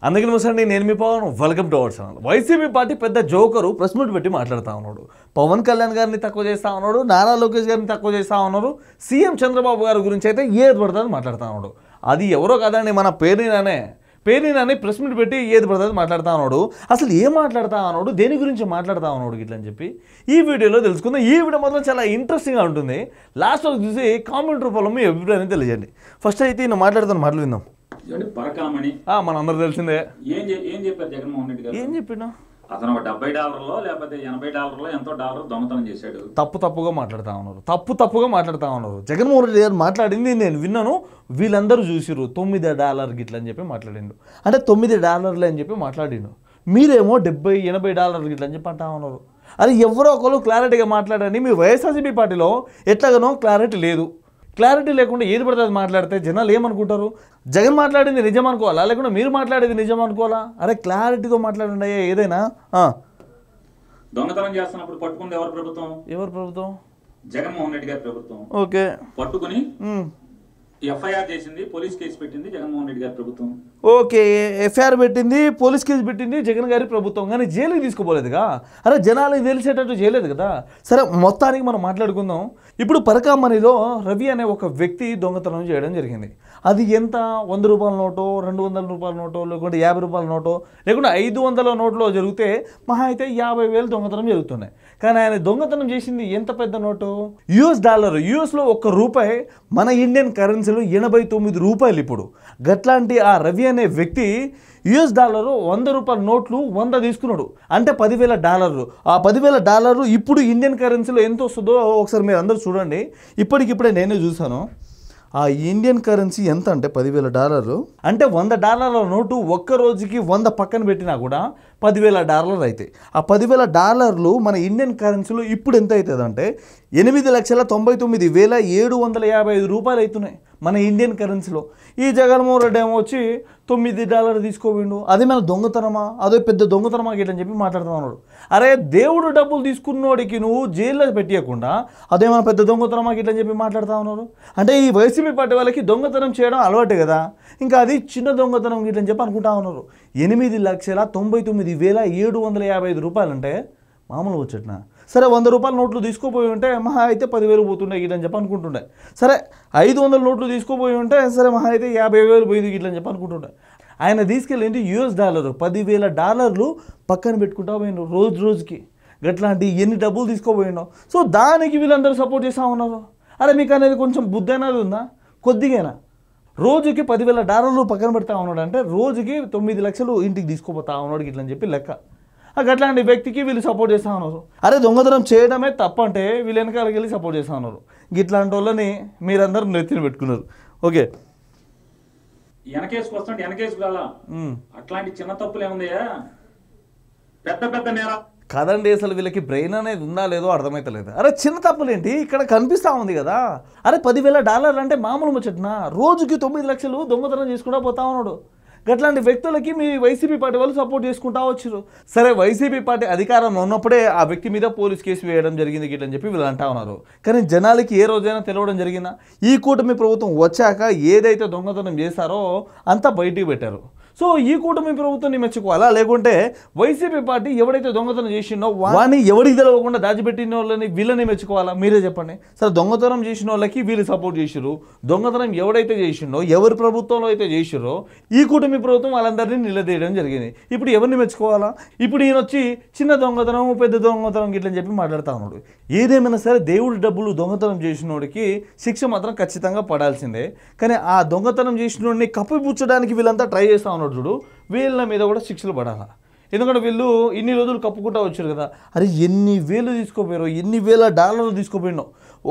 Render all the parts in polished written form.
అందుకని నమస్తే నేను మీ Pawan welcome to our channel. YCP party పెద్ద జోకరు ప్రెస్ మీట్ పెట్టి మాట్లాడుతూ ఉన్నాడు. పవన్ కళ్యాణ్ గారిని తక్కువ చేస్తూ ఉన్నాడు, నారా లోకేష్ గారిని తక్కువ చేస్తూ ఉన్నారు. సీఎం చంద్రబాబు గారి గురించి అయితే ఏది పడుతుంది మాట్లాడుతూ ఉన్నాడు. అది ఎవరో కాదండి, మన పేరుని ప్రెస్ మీట్ పెట్టి ఏది పడుతుంది మాట్లాడుతూ ఉన్నాడు. అసలు ఏం మాట్లాడుతూ ఉన్నాడు, దేని గురించి మాట్లాడుతూ ఉన్నాడు ఇట్లా అని చెప్పి ఈ వీడియోలో తెలుసుకుందాం. ఈ వీడియో మాత్రం చాలా ఇంట్రెస్టింగ్గా ఉంటుంది. లాస్ట్ వరకు చూసి కామెంట్ రూపంలో మీ అభిప్రాయాన్ని తెలియజేయండి. ఫస్ట్ అయితే నేను మాట్లాడుతాను, మాటలు విందాం. మనందరూ తెలిసిందే. ఏం చెప్పారు జగన్మోహన్ రెడ్డి గారు? ఏం చెప్పినా అతను $70 లేకపోతే $80 ఎంతో డాలర్ దొంగతనం చేశాడు. తప్పుగా మాట్లాడుతూ ఉన్నారు. జగన్మోహన్ రెడ్డి గారు మాట్లాడింది నేను విన్నాను, వీళ్ళందరూ చూసిరు. $9 గిట్ల అని చెప్పి మాట్లాడిండు. అంటే $9 అని చెప్పి మాట్లాడిండు. మీరేమో $70-80 గిట్ల అని చెప్పి అంటా ఉన్నారు. అది ఎవరో ఒకరు క్లారిటీగా మాట్లాడండి. మీ వైఎస్ఆర్సీపీ పార్టీలో ఎట్లాగనో క్లారిటీ లేదు. క్లారిటీ లేకుండా ఏది పడితే అది మాట్లాడితే జనాలు ఏమనుకుంటారు? జగన్ మాట్లాడింది నిజం అనుకోవాలా, లేకుండా మీరు మాట్లాడేది నిజం అనుకోవాలా? అరే క్లారిటీతో మాట్లాడండి ఏదైనా. దొంగతనం చేస్తున్నప్పుడు పట్టుకుంది ఎవరు ప్రభుత్వం? జగన్మోహన్ రెడ్డి గారి ప్రభుత్వం. ఓకే, పట్టుకుని ఎఫ్ఐఆర్ చేసింది, పోలీస్ కేసు పెట్టింది జగన్మోహన్ రెడ్డి గారి ప్రభుత్వం. ఓకే, ఎఫ్ఐఆర్ పెట్టింది, పోలీస్ కేసు పెట్టింది జగన్ గారి ప్రభుత్వం. కానీ జైలుకి తీసుకోపోలేదుగా. అరే జనాలకు తెలిసేటట్టు చేయలేదు కదా. సరే మొత్తానికి మనం మాట్లాడుకుందాం. ఇప్పుడు పరకామణిలో రవి అనే ఒక వ్యక్తి దొంగతనం చేయడం జరిగింది. అది ఎంత? ₹100 నోటో, ₹200 నోటో, లేకుంటే ₹50 నోటో, లేకుంటే 500 నోట్లో జరిగితే మహా అయితే 50,000 దొంగతనం జరుగుతున్నాయి. కానీ ఆయన దొంగతనం చేసింది ఎంత పెద్ద నోటు? $. యూఎస్లో ₹1 మన ఇండియన్ కరెన్సీలో $89. ఇప్పుడు గట్లాంటి ఆ రవి అనే వ్యక్తి $, ₹100 నోట్లు 100 తీసుకున్నాడు. అంటే $10,000. ఆ $10,000 ఇప్పుడు ఇండియన్ కరెన్సీలో ఎంత వస్తుందో ఒకసారి మీరు అందరూ చూడండి. ఇప్పటికిప్పుడే నేనే చూసాను. ఆ ఇండియన్ కరెన్సీ ఎంత అంటే $10,000 అంటే $100 నోటు ఒక్క రోజుకి 100 పక్కన పెట్టినా కూడా $10,000 అయితే ఆ $10,000 మన ఇండియన్ కరెన్సీలో ఇప్పుడు ఎంత అవుతుంది అంటే $8,99,755 అవుతున్నాయి మన ఇండియన్ కరెన్సీలో. ఈ జగన్మోహన్ రెడ్డి ఏమో వచ్చి $9 తీసుకోవిండు. అది మన దొంగతనమా? అదే పెద్ద దొంగతనమా గిట్లని చెప్పి మాట్లాడుతూ ఉన్నాడు. అరే దేవుడు డబ్బులు తీసుకున్నోడికి నువ్వు జైల్లో పెట్టియకుండా అదేమన్నా పెద్ద దొంగతనమా గిట్లని చెప్పి మాట్లాడుతూ ఉన్నారు. అంటే ఈ వైసీపీ పార్టీ వాళ్ళకి దొంగతనం చేయడం అలవాటే కదా, ఇంకా అది చిన్న దొంగతనం గిట్లని చెప్పి అనుకుంటా ఉన్నారు. $8,99,755 అంటే మామూలు వచ్చేట్నా? సరే $100 నోట్లు తీసుకోపోయి ఉంటే మహా అయితే 10,000 పోతుండే గిట్లని చెప్పి అనుకుంటుండే. సరే 500 నోట్లు తీసుకోపోయి ఉంటే సరే మహా అయితే 50,000 పోయింది గిట్లని చెప్పి అనుకుంటుండే. ఆయన తీసుకెళ్ళింది $, $10,000 పక్కన పెట్టుకుంటా పోయిండు రోజుకి. గట్లాంటి ఎన్ని డబ్బులు తీసుకోపోయిండో. సో దానికి వీళ్ళందరూ సపోర్ట్ చేస్తూ ఉన్నారు. అరే మీకు అనేది కొంచెం బుద్ధి అనేది ఉందా? కొద్దిగైనా. రోజుకి $10,000 పక్కన పెడతా ఉన్నాడు అంటే రోజుకి 9 లక్షలు ఇంటికి తీసుకోపోతా ఉన్నాడు గిట్లని చెప్పి లెక్క. అట్లాంటి వ్యక్తికి వీళ్ళు సపోర్ట్ చేస్తూ ఉన్నారు. అరే దొంగతనం చేయడమే తప్పంటే వీళ్ళు వెనకాలకి వెళ్ళి సపోర్ట్ చేస్తూ ఉన్నారు. ఇట్లాంటి వాళ్ళని మీరందరూ నెత్తిన పెట్టుకున్నారు. ఓకే, వెనకేసుకు వస్తుంటే వెనకేసుకు రాలా. అట్లాంటి చిన్న తప్పులు ఏముందయ్యా? పెద్ద నేరా కదండి. అసలు వీళ్ళకి బ్రెయిన్ అనేది ఉందా లేదో అర్థమైతలేదు. అరే చిన్న తప్పులేంటి, ఇక్కడ కనిపిస్తూ ఉంది కదా. అరే $10,000 అంటే మామూలు ముచ్చట్నా? రోజుకి 9 లక్షలు దొంగతనం చేసుకుంటా పోతా ఉన్నాడు. అట్లాంటి వ్యక్తులకి మీ వైసీపీ పార్టీ వాళ్ళు సపోర్ట్ చేసుకుంటా వచ్చారు. సరే వైసీపీ పార్టీ అధికారంలో ఉన్నప్పుడే ఆ వ్యక్తి మీద పోలీస్ కేసు వేయడం జరిగింది గిట్లని చెప్పి వీళ్ళు అంటా ఉన్నారు. కానీ జనాలకి ఏ రోజైనా తెలవడం జరిగిందా? ఈ కూటమి ప్రభుత్వం వచ్చాక ఏదైతే దొంగతనం చేశారో అంతా బయటికి పెట్టారు. సో ఈ కూటమి ప్రభుత్వాన్ని మెచ్చుకోవాలా, లేకుంటే వైసీపీ పార్టీ ఎవడైతే దొంగతనం చేసిండో వాడిని ఎవరికి తెలవకుండా దాచిపెట్టిన వాళ్ళని వీళ్ళని మెచ్చుకోవాలా? మీరే చెప్పండి. సరే దొంగతనం చేసిన వాళ్ళకి వీళ్ళు సపోర్ట్ చేసిరు. దొంగతనం ఎవడైతే చేసిండో, ఎవరి ప్రభుత్వంలో అయితే చేసిరో ఈ కూటమి ప్రభుత్వం వాళ్ళందరినీ నిలదీయడం జరిగింది. ఇప్పుడు ఎవరిని మెచ్చుకోవాలా? ఇప్పుడు ఈయన వచ్చి చిన్న దొంగతనం పెద్ద దొంగతనం గిట్లని చెప్పి మాట్లాడుతూ ఉన్నాడు. ఏదేమైనా సరే దేవుడి డబ్బులు దొంగతనం చేసినోడికి శిక్ష మాత్రం ఖచ్చితంగా పడాల్సిందే. కానీ ఆ దొంగతనం చేసినోడిని కప్పిపుచ్చడానికి వీళ్ళంతా ట్రై చేస్తూ ఉన్నారు చూడు, వీళ్ళ మీద కూడా శిక్షలు పడాలా. ఎందుకంటే వీళ్ళు ఇన్ని రోజులు కప్పుకుంటా వచ్చారు కదా. అరే ఎన్ని వేలు తీసుకోపోయారో, ఎన్ని $1,000 తీసుకోపోయినో.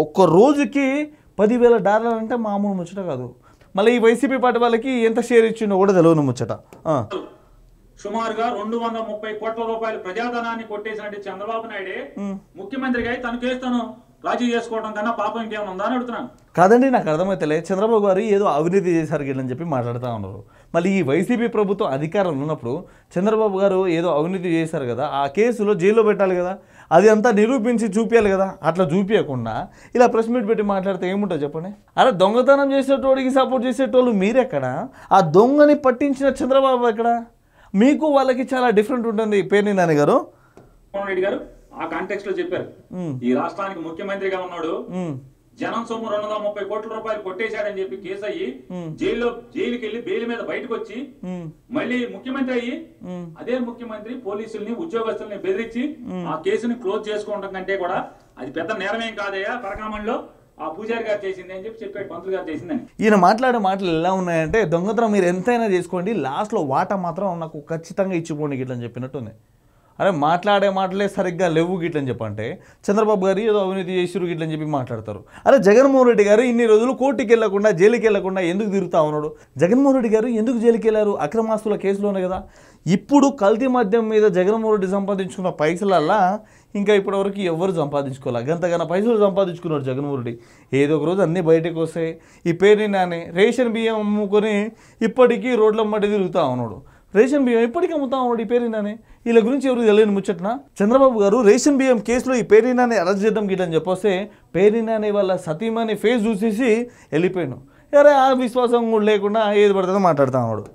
ఒక్క రోజుకి $10,000 అంటే మామూలు ముచ్చట కాదు. మళ్ళీ ఈ వైసీపీ పార్టీ వాళ్ళకి ఎంత షేర్ ఇచ్చిండో కూడా తెలియని ముచ్చట. సుమారుగా $230 కోట్ల ప్రజాధనాన్ని కొట్టేసినట్టు చంద్రబాబు నాయుడే ముఖ్యమంత్రిగా తను కేసును రాజీ చేసుకోవడం కన్నా పాపం ఇంకేమైనా ఉందా అని అడుగుతున్నాను. కాదండి, నాకు అర్థమైతలే. చంద్రబాబు గారు ఏదో అవినీతి చేశారు గిట్లని చెప్పి మాట్లాడుతూ ఉన్నారు. మళ్ళీ ఈ వైసీపీ ప్రభుత్వం అధికారంలో ఉన్నప్పుడు చంద్రబాబు గారు ఏదో అవినీతి చేశారు కదా, ఆ కేసులో జైల్లో పెట్టాలి కదా, అది అంతా నిరూపించి చూపించాలి కదా. అట్లా చూపించకుండా ఇలా ప్రెస్ మీట్ పెట్టి మాట్లాడితే ఏముంటుంది చెప్పండి. అరే దొంగతనం చేసేటోడికి సపోర్ట్ చేసేటోళ్ళు మీరెక్కడ? ఆ దొంగని పట్టించిన చంద్రబాబు ఎక్కడ? మీకు వాళ్ళకి చాలా డిఫరెంట్ ఉంటుంది పేర్ని నాని గారు. జగన్మోహన్ రెడ్డి గారు ఆ కాంటెక్స్ట్ లో చెప్పారు, ఈ రాష్ట్రానికి ముఖ్యమంత్రిగా ఉన్నాడు, జనం సొమ్ము 230 కోట్ల రూపాయలు కొట్టేశాడని చెప్పి కేసు అయ్యి జైలుకి వెళ్ళి బెయిల్ మీద బయటకు వచ్చి మళ్ళీ ముఖ్యమంత్రి అయ్యి అదే ముఖ్యమంత్రి పోలీసుల్ని ఉద్యోగస్తుల్ని బెదిరించి ఆ కేసుని క్లోజ్ చేసుకోవడం కంటే కూడా అది పెద్ద నేరమేం కాదయ్యా పరకామంలో ఆ పూజారి గారు చేసింది అని చెప్పాడు, పంతులు గారు చేసిందని. ఈయన మాట్లాడే మాటలు ఎలా ఉన్నాయంటే దొంగతనం మీరు ఎంతైనా చేసుకోండి, లాస్ట్లో వాటా మాత్రం నాకు ఖచ్చితంగా ఇచ్చిపోండి గిట్లని చెప్పినట్టుంది. అరే మాట్లాడే మాటలే సరిగ్గా లేవు గిట్లని చెప్పంటే చంద్రబాబు గారు ఏదో అవినీతి చేసిరు గిట్లని చెప్పి మాట్లాడతారు. అరే జగన్మోహన్ రెడ్డి గారు ఇన్ని రోజులు కోర్టుకి వెళ్లకుండా జైలుకి వెళ్లకుండా ఎందుకు తిరుగుతా ఉన్నాడు? జగన్మోహన్ రెడ్డి గారు ఎందుకు జైలుకి వెళ్ళారు? అక్రమాస్తుల కేసులోనే కదా. ఇప్పుడు కల్తీ మద్యం మీద జగన్మోహన్ రెడ్డి సంపాదించుకున్న పైసలల్లా ఇంకా ఇప్పటివరకు ఎవరు సంపాదించుకోవాలి, గంతగాన పైసలు సంపాదించుకున్నాడు జగన్మోహన్ రెడ్డి. ఏదో ఒక రోజు అన్నీ బయటకు వస్తాయి. ఈ పేరుని నాని రేషన్ బియ్యం అమ్ముకొని ఇప్పటికీ రోడ్ల మట్టి తిరుగుతూ ఉన్నాడు. రేషన్ బియ్యం ఇప్పటికీ అమ్ముతా ఉన్నాడు ఈ పేరునానే. వీళ్ళ గురించి ఎవరు తెలియని ముచ్చట్న. చంద్రబాబు గారు రేషన్ బియ్యం కేసులో ఈ పేరునాని అరెస్ట్ చేద్దాం గిట్లని చెప్పొస్తే పేరునాని వాళ్ళ సతీమణి ఫేస్ చూసేసి వెళ్ళిపోయాను. అరే ఆ విశ్వాసం కూడా లేకుండా ఏది పడుతుందో మాట్లాడుతా ఉన్నాడు.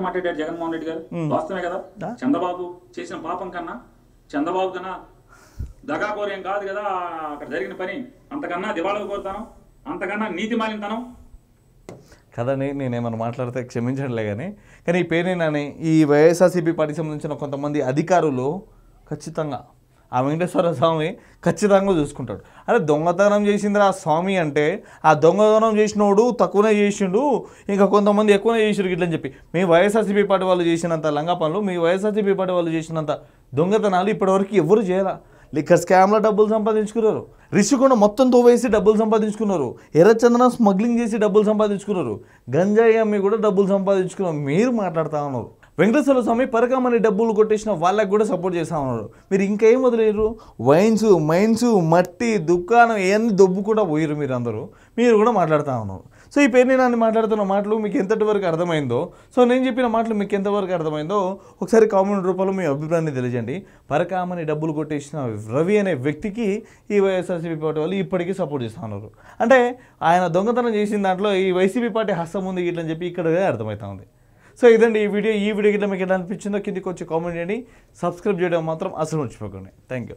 మాట్లాడారు జగన్మోహన్ రెడ్డి గారు, వాస్తవమే కదా. చంద్రబాబు చేసిన పాపం కన్నా, చంద్రబాబు కన్నా దగాకోరేం కాదు కదా అక్కడ జరిగిన పని. అంతకన్నా దివాళా కోరుతాను, అంతకన్నా నీతి మాలినతనం కదని నేనేమన్నా మాట్లాడితే క్షమించట్లే. కానీ ఈ పేరునాని ఈ వైఎస్ఆర్సీపీ పార్టీకి సంబంధించిన కొంతమంది అధికారులు ఖచ్చితంగా ఆ వెంకటేశ్వర స్వామి ఖచ్చితంగా చూసుకుంటాడు. అరే దొంగతనం చేసిందిరా ఆ స్వామి అంటే ఆ దొంగతనం చేసినోడు తక్కువనే చేసిండు, ఇంకా కొంతమంది ఎక్కువనే చేసిరు గిట్లని చెప్పి మీ వైఎస్ఆర్సీపీ పార్టీ వాళ్ళు చేసినంత లంగా పనులు, మీ వైఎస్ఆర్సీపీ పార్టీ వాళ్ళు చేసినంత దొంగతనాలు ఇప్పటివరకు ఎవరు చేయాల. లిక్కర్ స్కామ్లో డబ్బులు సంపాదించుకున్నారు, రిషికొండ మొత్తం తోవేసి డబ్బులు సంపాదించుకున్నారు, ఎర్రచందనం స్మగ్లింగ్ చేసి డబ్బులు సంపాదించుకున్నారు, గంజాయి అమ్మి కూడా డబ్బులు సంపాదించుకున్నారు. మీరు మాట్లాడుతూ ఉన్నారు. వెంకటేశ్వర స్వామి పరకామని డబ్బులు కొట్టేసిన వాళ్ళకి కూడా సపోర్ట్ చేస్తూ ఉన్నారు. మీరు ఇంకేం వదిలేరు? వైన్స్ మైన్స్ మట్టి దుకాణం ఇవన్నీ దొబ్బు కూడా పోయారు మీరు కూడా మాట్లాడుతూ ఉన్నారు. సో ఈ పేరుని నాని మాట్లాడుతున్న మాటలు మీకు ఎంతటి వరకు అర్థమైందో, సో నేను చెప్పిన మాటలు మీకు ఎంతవరకు అర్థమైందో ఒకసారి కామెంట్ రూపంలో మీ అభిప్రాయాన్ని తెలియజేయండి. పరకామని డబ్బులు కొట్టేసిన రవి అనే వ్యక్తికి ఈ వైఎస్ఆర్సీపీ పార్టీ వాళ్ళు ఇప్పటికీ సపోర్ట్ చేస్తూ ఉన్నారు. అంటే ఆయన దొంగతనం చేసిన దాంట్లో ఈ వైసీపీ పార్టీ హస్తం ఉంది ఇట్లని చెప్పి ఇక్కడ అర్థమవుతా ఉంది. సో ఇదండి ఈ వీడియో గిట్లా మీకు ఎలా అనిపించిందో కిందికి వచ్చి కామెంట్ చేయండి. సబ్స్క్రైబ్ చేయడం మాత్రం అసలు మర్చిపోకండి. Thank you.